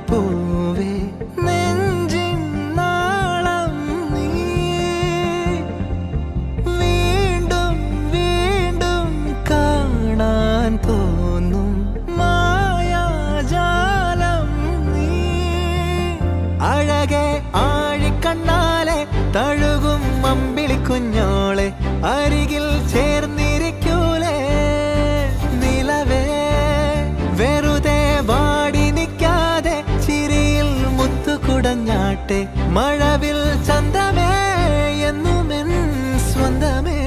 പൂവേ നെഞ്ചിൻ നാളം നീ വീണ്ടും വീണ്ടും കാണാൻ തോന്നും മായാജാലം നീ അഴകെ ആഴിക്കണ്ണാലെ തഴുകും അമ്പിളി കുഞ്ഞോളെ അരികിൽ ചേർന്നിരിക്കൂലേ നിലവേ വെറുതെ വാടി നിൽക്കാതെ ചിരിയിൽ മുത്തുകുടഞ്ഞാട്ടെ മഴവിൽ ചന്തമേ എന്നുമെൻ സ്വന്തമേ